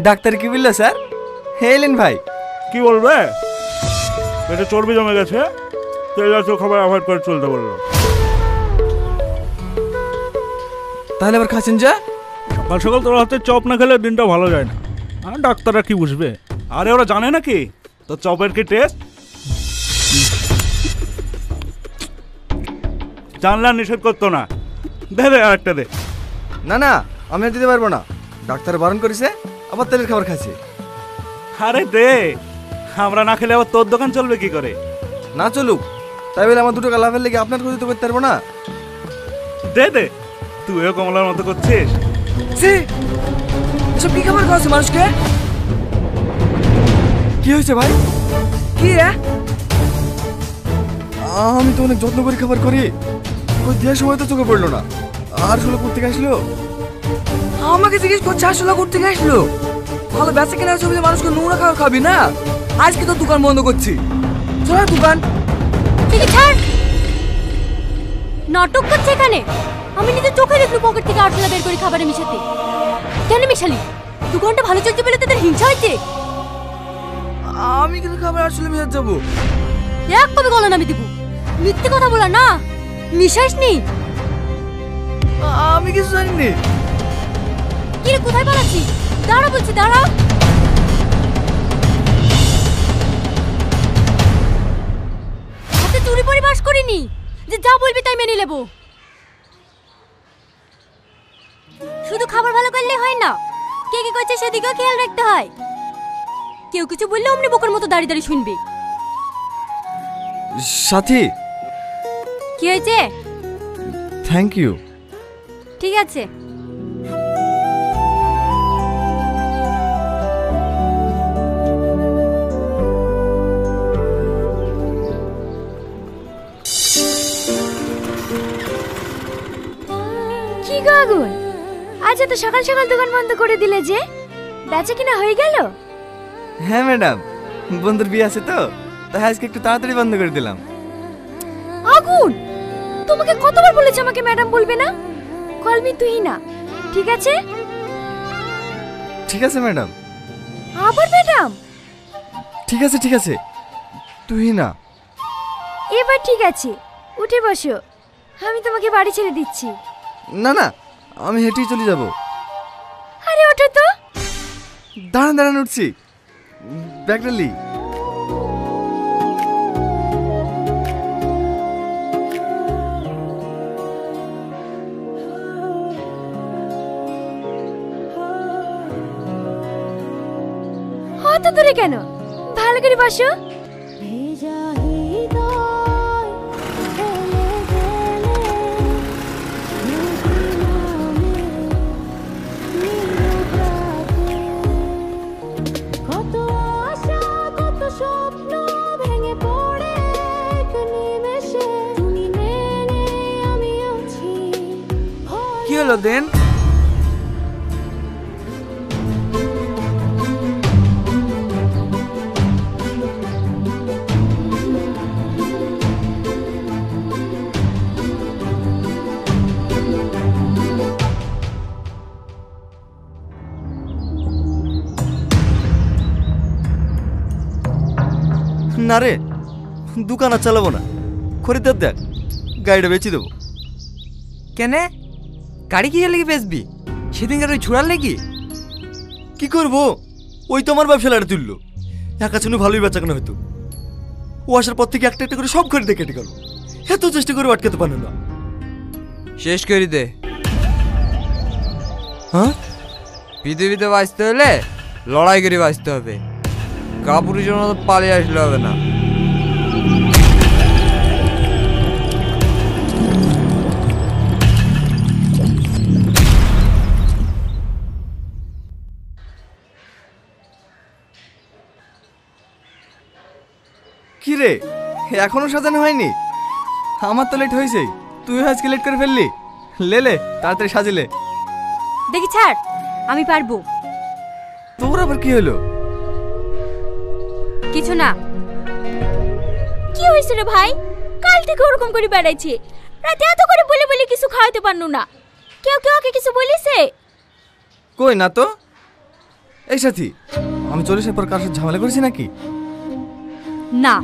Doctor কি বললো sir? এলেন ভাই। কি বলবে? পেটে চর্বি জমে গেছে, তেল জাতীয় খাবার অ্যাভয়েড করে চলতে বললো। তাহলে আবার খাচ্ছেন যা? সকাল সকাল তোর হাতে চপ না খেলে দিনটা ভালো যায় না। আর ডাক্তাররা কি বুঝবে? আরে ওরা জানে নাকি তো চপের কি টেস্ট? জানলে নিষেধ করতো না। দে দে আরেকটা দে। না না, আমি আর দিতে পারবো না, ডাক্তার বারণ করেছে, আবার তেলের খাবার খাচ্ছি। আরে দে, আমরা না খেলে আবার তোর দোকান চলবে কি করে? না চলুক, তাই বলে আমার দুটো লাভের লেগে আপনার ক্ষতি তো করতে পারবো না। দে দে, তুইও কমলার মতো করছিস। এসব কি খাবার খাওয়াচ্ছে মানুষকে? কি হয়েছে ভাই? কি রে? আমি তো অনেক যত্ন করে খাবার করি, ওই দেওয়ার সময় তো চোখে পড়লো না। আর ষোলো করতে আসলো, আমাকে জিজ্ঞেস করছে আসলে করতে আসলো। ভালো বেচা কেনা আছে বলে মানুষকে নোংরা খাবার খাবি না? আজকে তো দোকান বন্ধ করছি। চল দোকান নাটক করছে এখানে। আমি নিজে চোখে দেখলু পকেট থেকে আরশোলা বের করে খাবারে মিশাতে। কেন মিশালি? দোকানটা ভালো চলছে বলে তোদের হিংসা হয়েছে? আমি কিন্তু খাবার আরশোলা মিশাতে যাবো? এক কবে গলা নামে দিব? মিথ্যে কথা বলা না, মিশাইসনি। আমি কিছু জানিনি। কি রে, কোথায় পালাচ্ছি? দাঁড়া বলছি, দাঁড়া। হাতে চুরি পরে বাস করিনি যে যা বলবি তাই মেনে নেব। শুধু খাবার ভালো করলে হয় না, কে কি করছে সেদিকেও খেয়াল রাখতে হয়। কেউ কিছু বললে অমনি বোকার মতো দাঁড়িয়ে দাঁড়িয়ে শুনবি। সাথী, কি হয়েছে? Thank you. ঠিক আছে। কি গো আগুন, আজ এত সকাল সকাল দোকান বন্ধ করে দিলে যে? বেচা কিনা হয়ে গেল? হ্যাঁ ম্যাডাম, বন্ধুর বিয়ে আছে তো, তাই আজকে একটু তাড়াতাড়ি বন্ধ করে দিলাম। আগুন, তোমাকে কতবার বলেছি আমাকে ম্যাডাম বলবে না? কল মি তুহিনা, ঠিক আছে? ঠিক আছে ম্যাডাম। আবার ম্যাডাম? ঠিক আছে ঠিক আছে, তুহিনা। এবার ঠিক আছে, উঠে বসো, আমি তোমাকে বাড়ি ছেড়ে দিচ্ছি। না না, আমি হেঁটেই চলে যাব। আরে ওঠো তো। দাঁড়ান দাঁড়ান, উঠছি, ব্যাগটা লি। অত দূরে কেন, ভালো করে বসো। কি হলো দেন? না রে, দোকান আর চালাবো না, খরিদ্দার দেখ, গাড়িটা বেচে দেবো। কেনে? গাড়ি কি লেগে বেচবি? সেদিনকার ওই ছুড়ার লেগে? কি করবো, ওই তো আমার ব্যবসা লাড়ে তুললো। একা শুনে ভালোই বেচা কেনা হয়তো, ও আসার পর থেকে একটা একটা করে সব খরিদে কেটে গেল। এত চেষ্টা করে আটকাতে পারে না। শেষ করে দে। হ্যাঁ, পৃথিবীতে বাঁচতে হলে লড়াই করে বাঁচতে হবে, কাপুরুষের মতো পালিয়ে আসলে হবে না। কি রে, এখনো সাজানো হয়নি? আমার তো লেট হয়েছে, তুই আজকে লেট করে ফেললি। লে লে, তাড়াতাড়ি সাজিলে। দেখি ছাড়, আমি পারবো। তোর আবার কি হলো? কিছু না। কি হয়েছে রে ভাই? কাল থেকে ওরকম করে বেড়াইছে, রাতে এত করে বলে বলে কিছু খাওয়াতে পারনু না। কেউ কেউ ওকে কিছু বলিছে? কই না তো। এই সাথী, আমি চলে আসার পর কার সাথে ঝামেলা করেছি নাকি? না।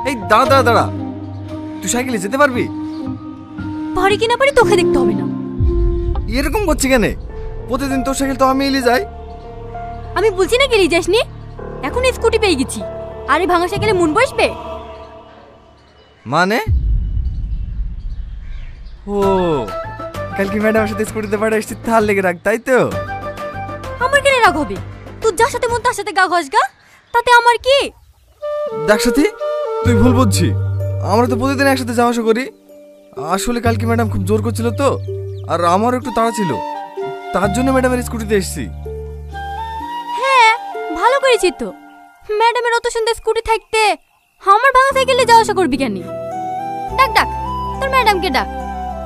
এই দাঁড়া দাঁড়া দাঁড়া, তুই সাইকেলে যেতে পারবি? পারি কি না পারি তোকে দেখতে হবে না। এরকম করছি কেন? প্রতিদিন তোর সাইকেল তো আমি এলে যাই। আমি বলছি না গেলি যাসনি, এখন স্কুটি পেয়ে গেছি, আর এই ভাঙা সাইকেলে মন বসবে? মানে? ও, কালকে ম্যাডামের সাথে স্কুটিতে পাঠা এসছি, তার লেগে রাখ, তাই তো? আমার কেন রাগ হবে? তুই যার সাথে মন তার সাথে গা ঘষ গা, তাতে আমার কি? দেখ সাথী, তুই ভুল বুঝছি। আমরা তো প্রতিদিন একসাথে যাওয়া আসা করি। আসলে কালকে ম্যাডাম খুব জোর করছিল তো, আর আমারও একটু তাড়া ছিল, তার জন্য ম্যাডামের স্কুটিতে এসেছি। হ্যাঁ, ভালো করেছি তো। ম্যাডামের অত সুন্দর স্কুটি থাকতে আমার ভাঙা সাইকেলে যাওয়া আসা করবি কেন? ডাক ডাক, তোর ম্যাডামকে ডাক,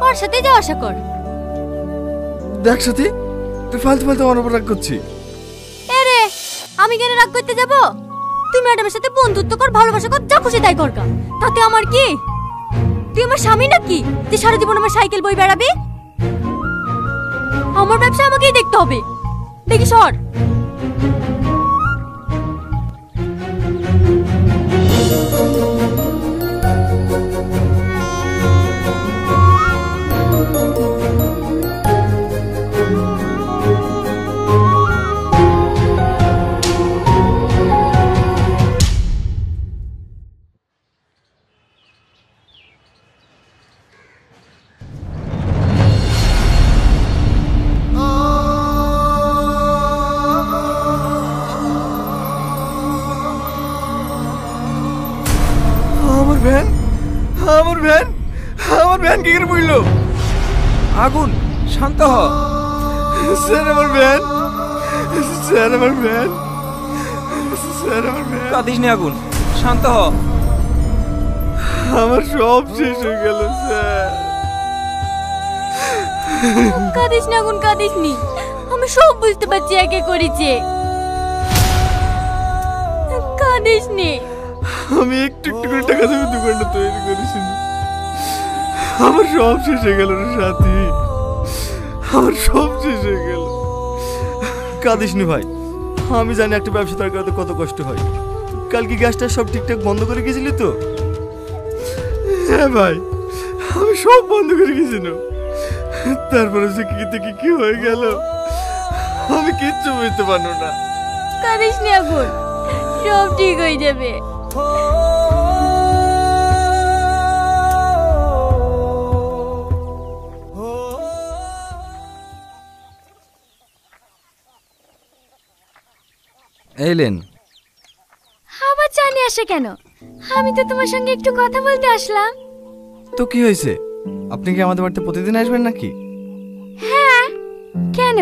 ওর সাথে যাওয়া আসা কর। দেখ সাথী, তুই ফালতু ফালতু আমার উপর রাগ করছি। এরে, আমি কেন রাগ করতে যাব? তুই ম্যাডামের সাথে বন্ধুত্ব কর, ভালোবাসা কর, যা খুশি তাই কর গা, তাতে আমার কি? তুই আমার স্বামী নাকি যে সারা জীবন আমার সাইকেল বই বেড়াবি? আমার ব্যবসা আমাকেই দেখতে হবে। দেখি সর। আমার ভ্যান, আমার ভ্যান, আমার ভ্যান কি করে পড়লো? আগুন, শান্ত হ। স্যার আমার ভ্যান, স্যার আমার ভ্যান, স্যার আমার ভ্যান। কাঁদিস নি আগুন, শান্ত হ। আমার সব শেষ হয়ে গেল স্যার। কাঁদিস না গুন, কাঁদিস নি, আমি সব বুঝতে পারছি একে করেছে। কাঁদিস নি। আমি একটু একটু করে টাকা দেবে দোকানটা তৈরি করেছি, আমার সব শেষ হয়ে গেল রে সাথী, আমার সব শেষ হয়ে গেল। কাঁদিস নি ভাই, আমি জানি একটা ব্যবসা তার করতে কত কষ্ট হয়। কালকে গ্যাসটা সব ঠিকঠাক বন্ধ করে গেছিলি তো? হ্যাঁ ভাই, আমি সব বন্ধ করে গেছিল, তারপরে যে কি থেকে কি হয়ে গেল আমি কিচ্ছু বুঝতে পারলো না। কাঁদিস নি আগুন, সব ঠিক হয়ে যাবে। এলেন আবার চা নিয়ে আসে কেন? আমি তো তোমার সঙ্গে একটু কথা বলতে আসলাম। তো কি হয়েছে? আপনি কি আমাদের বাড়িতে প্রতিদিন আসবেন নাকি? হ্যাঁ, কেন?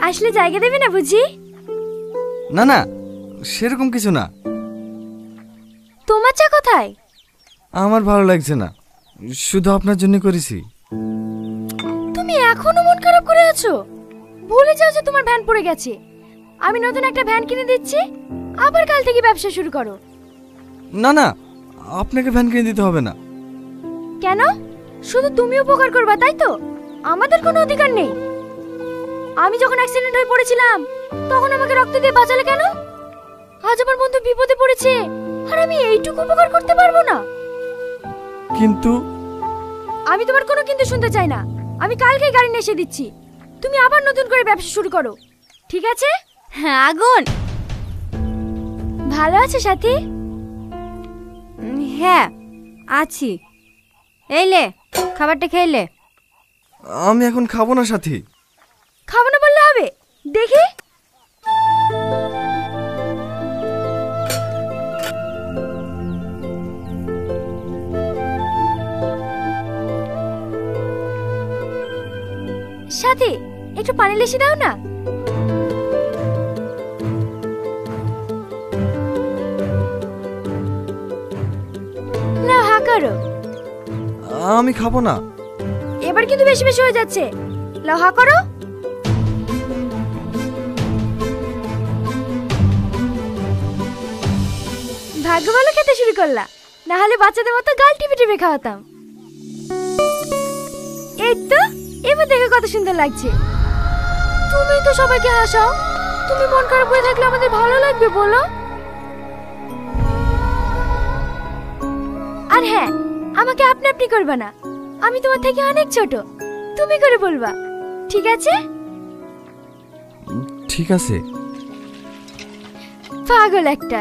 আসলে জায়গা দেবে না বুঝি? না না, সেরকম কিছু না। তোমার চা কোথায়? আমার ভালো লাগছে না, শুধু আপনার জন্য করেছি। তুমি এখনো মন খারাপ করে আছো? ভুলে যাও যে তোমার ভ্যান পড়ে গেছে। আমি নতুন একটা ভ্যান কিনে দিচ্ছি, আবার কাল থেকে ব্যবসা শুরু করো। না না, আপনাকে ভ্যান কিনে দিতে হবে না। কেন? শুধু তুমি উপকার করবা তাই তো? আমাদের কোনো অধিকার নেই? আমি যখন অ্যাক্সিডেন্ট হয়ে পড়েছিলাম তখন আমাকে রক্ত দিয়ে বাঁচালে কেন? আজ আমার বন্ধু বিপদে পড়েছে আর আমি এইটুকু উপকার করতে পারবো না? কিন্তু আমি তোমার কোনো কিন্তু শুনতে চাই না। আমি কালকেই গাড়ি নিয়ে এসে দিচ্ছি, তুমি আবার নতুন করে ব্যবসা শুরু করো, ঠিক আছে? হ্যাঁ আগুন। ভালো আছো সাথী? হ্যাঁ আছি। এইলে খাবারটা খেলে। আমি এখন খাবো না সাথী। খাবো না বললে হবে? দেখি সাথী, একটু পানি লেসে দাও না। না, হা করো। আমি খাবো না। এবার কিন্তু বেশি বেশি হয়ে যাচ্ছে। লাও, হা করো। ভাগ্য ভালো খেতে শুরু করলা, না হলে বাচ্চাদের মতো গাল টিপে টিপে খাওয়াতাম। এই তো এবার দেখে কত সুন্দর লাগছে। তুমি তো সবাইকে হাসাও, তুমি মন খারাপ হয়ে থাকলে আমাদের ভালো লাগবে বলো? আর হ্যাঁ, আমাকে আপনি আপনি করবে না, আমি তোমার থেকে অনেক ছোট, তুমি করে বলবা, ঠিক আছে? ঠিক আছে। পাগল একটা।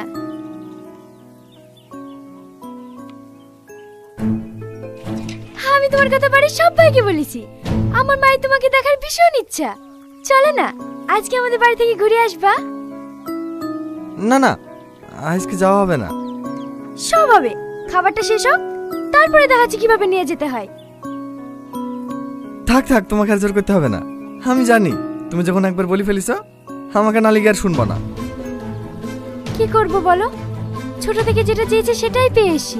আমি তোমার কথা বাড়ির সবাইকে বলেছি, আমার মায়ের তোমাকে দেখার ভীষণ ইচ্ছা। চলো না, আজকে আমাদের বাড়ি থেকে ঘুরে আসবা। না না, আজকে যাওয়া হবে না। সব হবে, খাবারটা শেষ হোক, তারপরে দেখাচ্ছি কিভাবে নিয়ে যেতে হয়। থাক থাক, তোমাকে আর জোর করতে হবে না। আমি জানি তুমি যখন একবার বলি ফেলিস আমাকে না লিগে আর শুনবো না। কি করব বলো, ছোট থেকে যেটা চেয়েছে সেটাই পেয়েছি,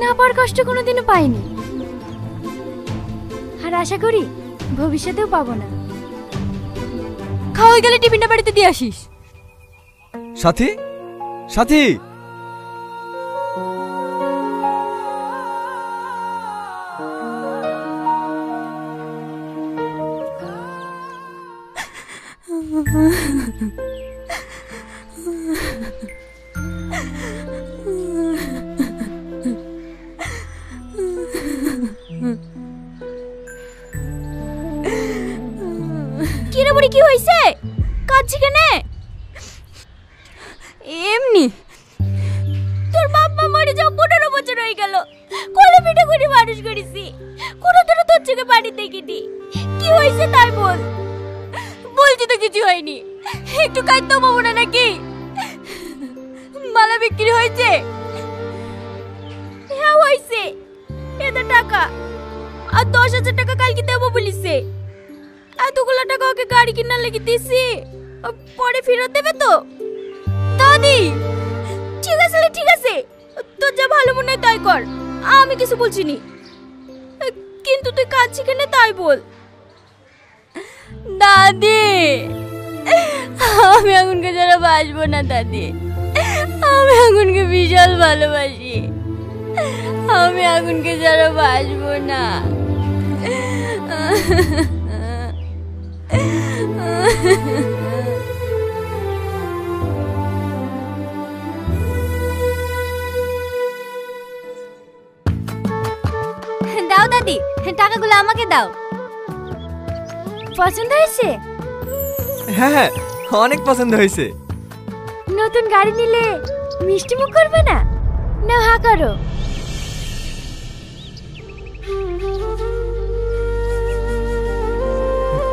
না পাওয়ার কষ্ট কোনোদিনও পাইনি, আর আশা করি ভবিষ্যতেও পাবো না। খাওয়া গেলে টিফিনটা বাড়িতে দিয়ে আসিস। সাথী, সাথী, কিরে বুড়ি, কি হইছে? কাঁদছি কেনে? এমনি। তোর বাবা মরে যাও 15 বছর হয়ে গেল, কোলে পিঠে করে মানুষ করেছি, কোনোদিনও তোর চোখে পানি দেখিনি। কি হয়েছে তাই বল। বলছি তো কিছু হয়নি, একটু কাঁদতে পাবো না নাকি? মালা বিক্রি হয়েছে? হ্যাঁ হয়েছে, এটা টাকা, আর 10,000 টাকা কালকে দেবো বলিছে। এতগুলো টাকা ওকে গাড়ি কিনার লেগে দিছি, পরে ফেরত দেবে তো? দাদি, ঠিক আছে ঠিক আছে, তোর যা ভালো মনে হয় তাই কর, আমি কিছু বলছি নি। কিন্তু তুই কাঁদছি কেন তাই বল। দাদি, আমি আগুনকে যারা বাসবো না দাদি, আমি আগুনকে বিশাল ভালোবাসি, আমি আগুনকে যারা বাসবো না। দাও দাদি, টাকাগুলো আমাকে দাও। পছন্দ হয়েছে? হ্যাঁ হ্যাঁ, অনেক পছন্দ হয়েছে। নতুন গাড়ি নিলে মিষ্টি মুখ করবে না? না হা করো।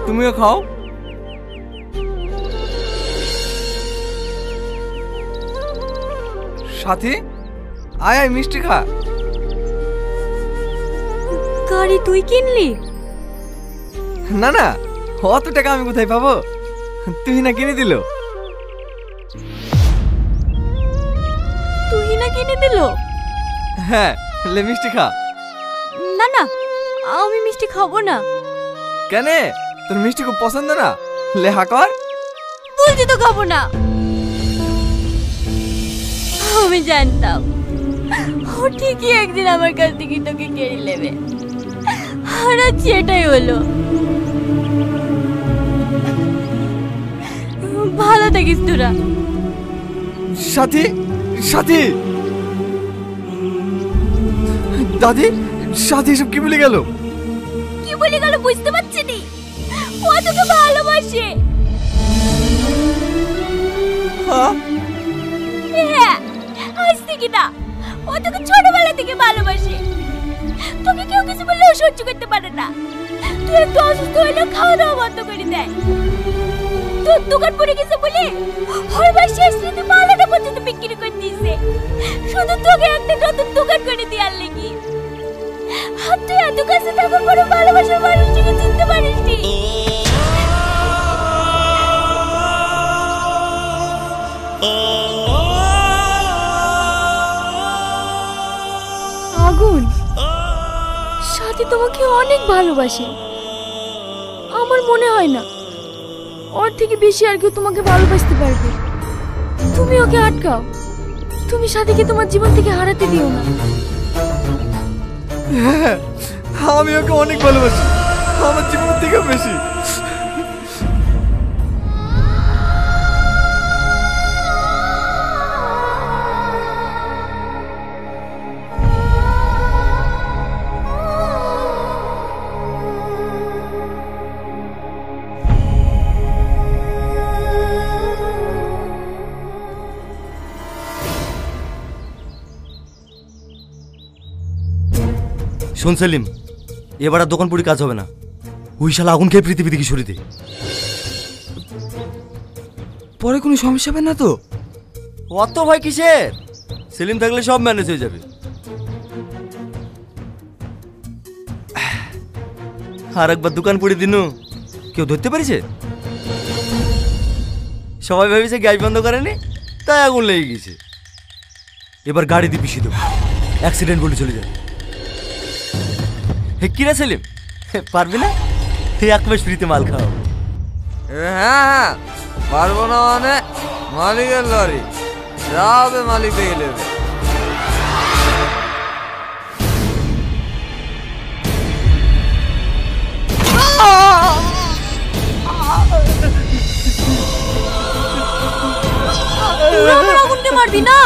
তুমিও খাও। সাথী, আয় আয়, মিষ্টি খা। গাড়ি তুই কিনলি? না না, অত টাকা আমি কোথায় পাবো, তুই না কিনে দিল। তুই না কিনে দিল? হ্যাঁ, লে মিষ্টি খা। না না, আমি মিষ্টি খাবো না। কেন, তোর মিষ্টি খুব পছন্দ না? লে হা কর। বলছি তো খাবো না। আমি জানতাম ও ঠিকই একদিন আমার কাছ থেকে তোকে কেড়ে নেবে, আর আজ এটাই হলো। ভালো থাকিস তোরা। সাথী, সাথী, দাদি, সাথী এসব কি বলে গেল? কি বলে গেল বুঝতে পারছি নি, ও তোকে ভালোবাসে। হ্যাঁ, হ্যাঁ, আজ থেকে না, ও তোকে ছোটবেলা থেকে ভালোবাসে। তোকে কেউ কিছু বললে ও সহ্য করতে পারে না, তুই একটু অসুস্থ হইলে খাওয়া দাওয়া বন্ধ করে দেয়। তোর দোকান পড়ে গেছে বলে ওর ভাই শেষ রাতে মালাটা পর্যন্ত বিক্রি করে দিয়েছে, শুধু তোকে একটা নতুন দোকান করে দেওয়ার লেগে। আর তুই এত কাছে থাকার পরে ভালোবাসার মানুষটিকে চিনতে পারিস নি। আগুন, সাথী তোমাকে অনেক ভালোবাসে। আমার মনে হয় না ওর থেকে বেশি আর কেউ তোমাকে ভালোবাসতে পারবে। তুমি ওকে আটকাও, তুমি সাথীকে তোমার জীবন থেকে হারাতে দিও না। হ্যাঁ, আমি ওকে অনেক ভালোবাসি, আমার জীবনের থেকে বেশি। শোন সেলিম, এবার আর দোকান পুরি কাজ হবে না। ওই শালা আগুন খেয়ে পৃথিবী থেকে সরিয়ে দে। পরে কোনো সমস্যা হবে না তো? অত ভয় কিসের? সেলিম থাকলে সব ম্যানেজ হয়ে যাবে। আর একবার দোকান পুড়ে দিনু কেউ ধরতে পারিছে? সবাই ভেবেছে গ্যাস বন্ধ করেনি, তাই আগুন লেগে গেছে। এবার গাড়ি দিয়ে পিছিয়ে দেবো, অ্যাক্সিডেন্ট বলে চলে যাবে। হে কিরা সেলিম, পারবি না? এক মাস ফ্রিতে মাল খাও। হ্যাঁ, পারবো না মানে মালিকের লরি যা হবে মালিক দেখে নেবে। তুই আমার আগুনকে মারবি না?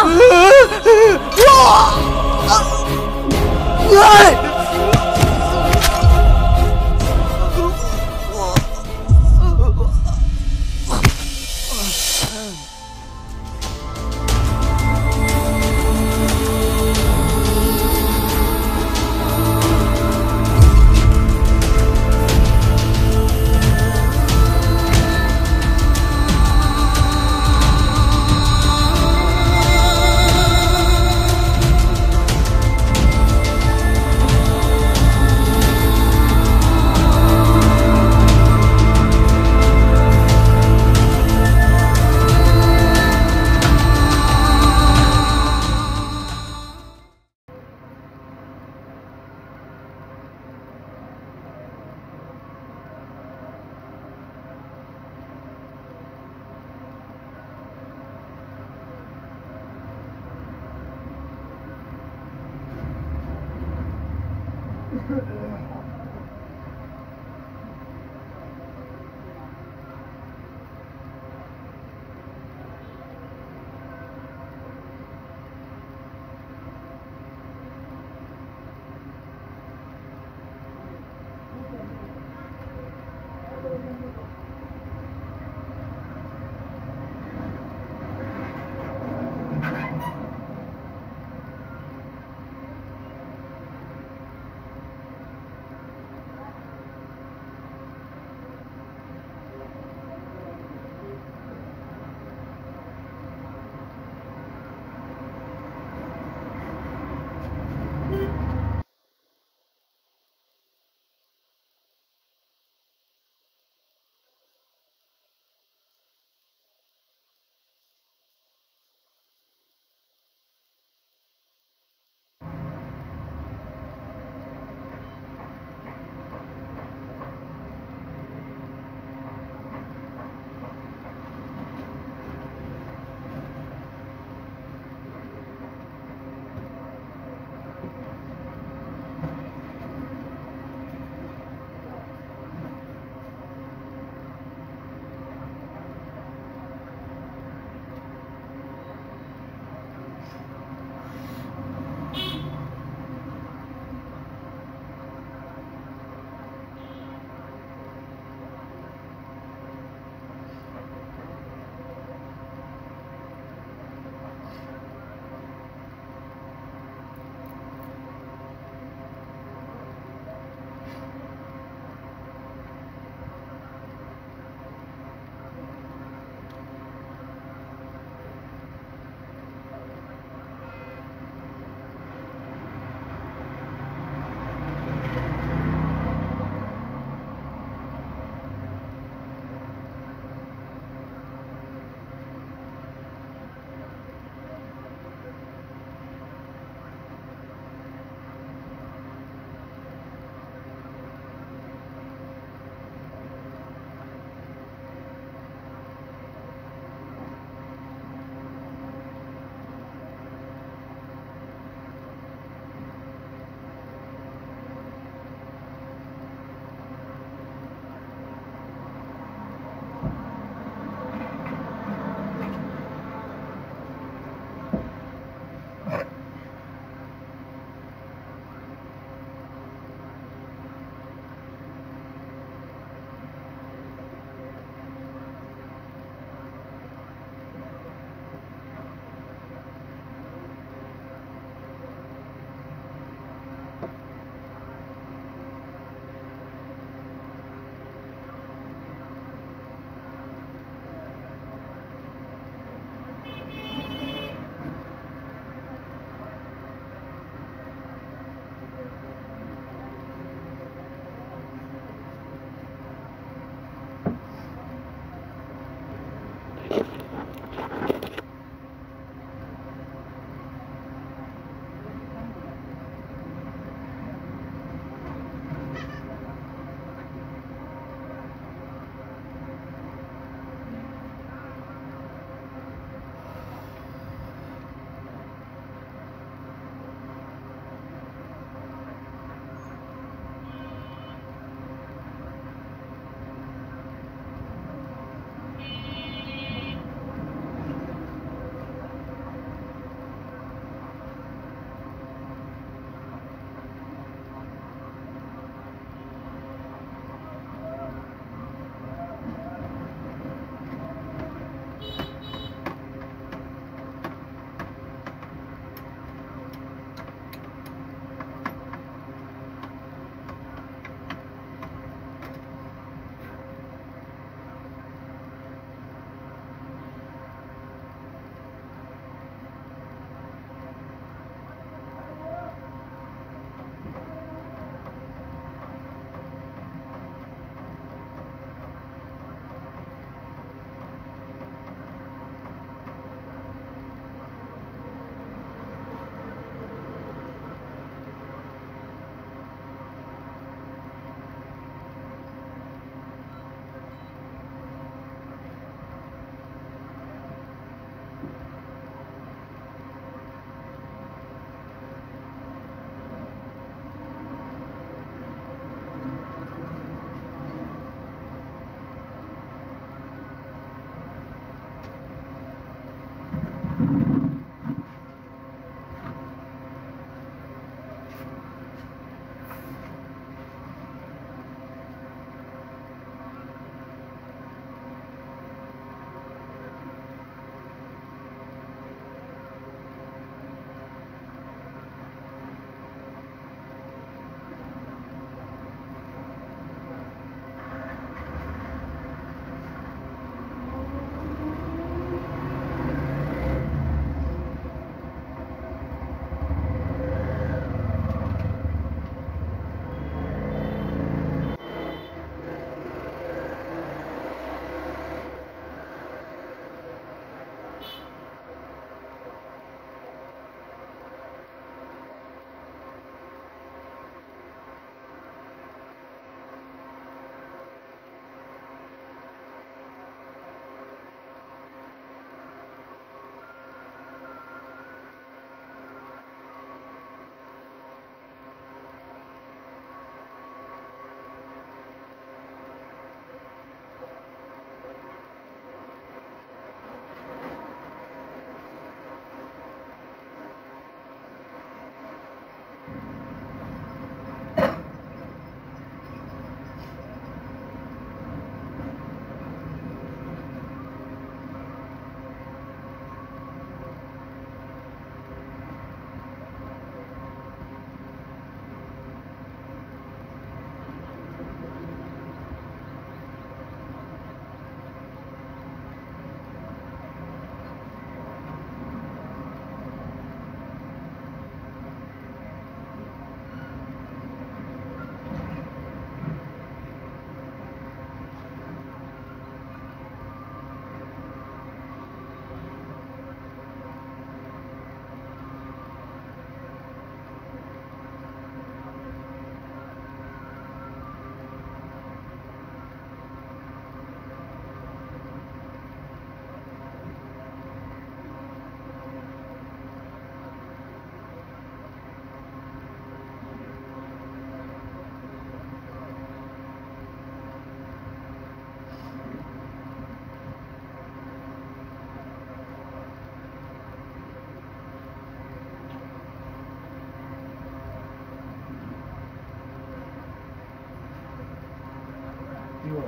100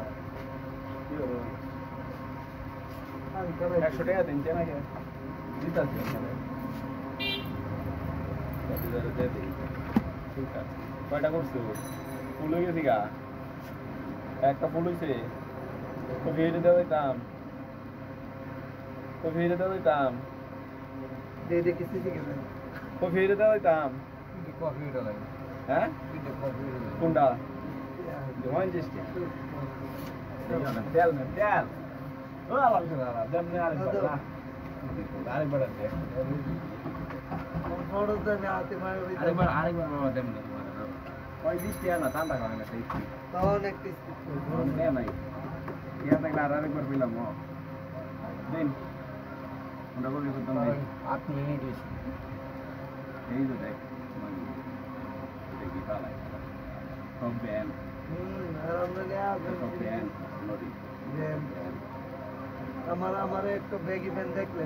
টাকা দিন কেন আগে দিতাছি ঠিক আছে কয়টা করছো ফুল হয়ে গেছি গা একটা ফুল হয়েছে তো ভিড়ে দেওয়া দিতাম তো ভিড়ে দেওয়া দিতাম তো ভিড়ে দেওয়া দিতাম হ্যাঁ কোনটা তেল না তেল ও আলাদা দেমনে আরেকবার না আরেকবার আরেকবার বাবা দেমনে ওই 20 টাকা না ঠান্ডা করে না সেই নাই ইয়া থাকলে আরেকবার পেলাম দিন ওটা করে করতাম আপনি এই যে দেখ দেখি ভালো সব ব্যান সব ব্যান নদী আমার একটা ব্যাগি প্যান্ট দেখলে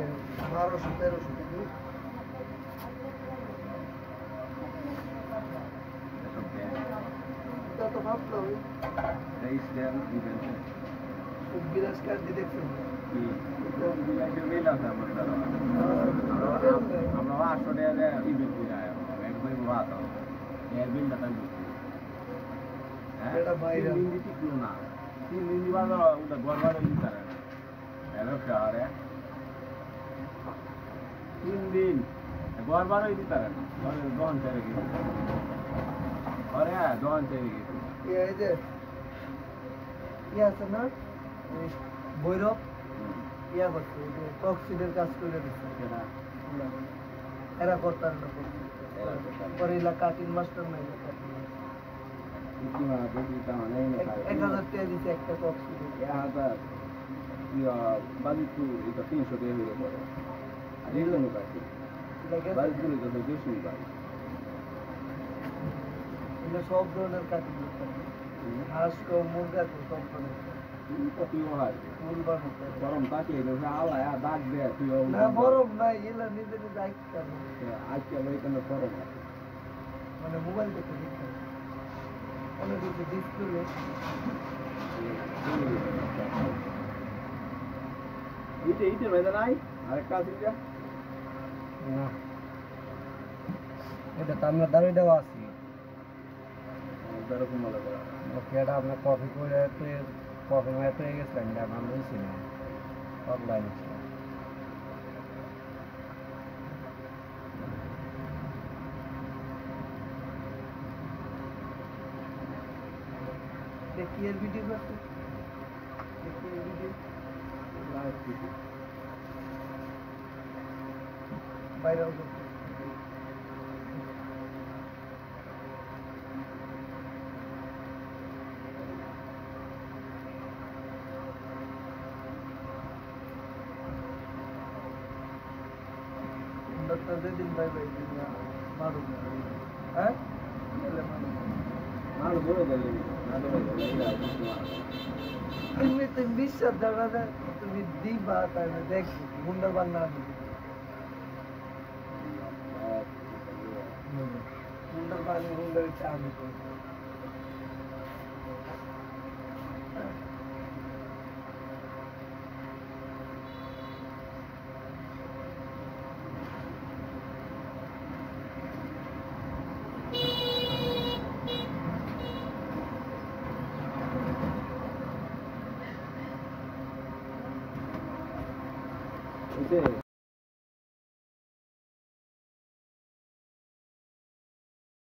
1200-1300 সব ব্যান তো ভাবলো রেইস ব্যান ইভেন্ট বিরাজ কার্ড দিয়ে দেখছেন কি বিলাইতে মেলা আছে আমার দ্বারা আমরা 800 টাকা দিয়ে ইভেন্ট করে আয় একদমই বাদ এর বিলটা তাই বুঝছি এটা বাইরে হিন্দি টিকলো না হিন্দি বাজা ওটা গড়বাড়ে দিতে পারে না ব্যবসা আরে 3 দিন গড়বাড়ে দিতে পারে না দোকান ছেড়ে গেছে আরে দোকান ছেড়ে গেছে এই যে আছে না বৈরব করছে টক্সিডের কাজ করে দিচ্ছে এরা করতাম না পরে এলাকা কাটিং মাস্টার নাই 1000 টাকা দিচ্ছে একটা টক্সিডের বাজিতু এটা 300 টাকা হয়ে পড়ে আর এই জন্য কাছে বাজিতু এটা 200 টাকা এটা সব ধরনের কাটিং হাঁস কো মুরগা কো সব ধরনের ফুল বানাতে গরম থাকলে আল্লাহ দাগ দেয় তুই না গরম নাই এলা নিজে নিজে আইতে আজকে ওইখানে গরম মানে মোবাইল দেখে দিতে অনেক কিছু ডিসপ্লে এইটা বেদা নাই আরেকটা আছে না এটা তো আমরা দাঁড়িয়ে দেওয়া আছি এরকম মনে করা এটা আপনার কফি করে কফি মেয়ে পেয়ে গেছিলেন এটা আমরা বলছি না অনলাইনে দেখি এর ভিডিও করতে দেখি এর ভিডিও লাইভ ভিডিও ভাইরাল করতে डॉक्टर दे दिन भाई भाई मारो हैं मारो बोलो जल्दी ना तो इनमें तुम 20 शब्द है तुम दी बात है देख गुंडा बनना गुंडा बानी गुंडा चाबी को Okay.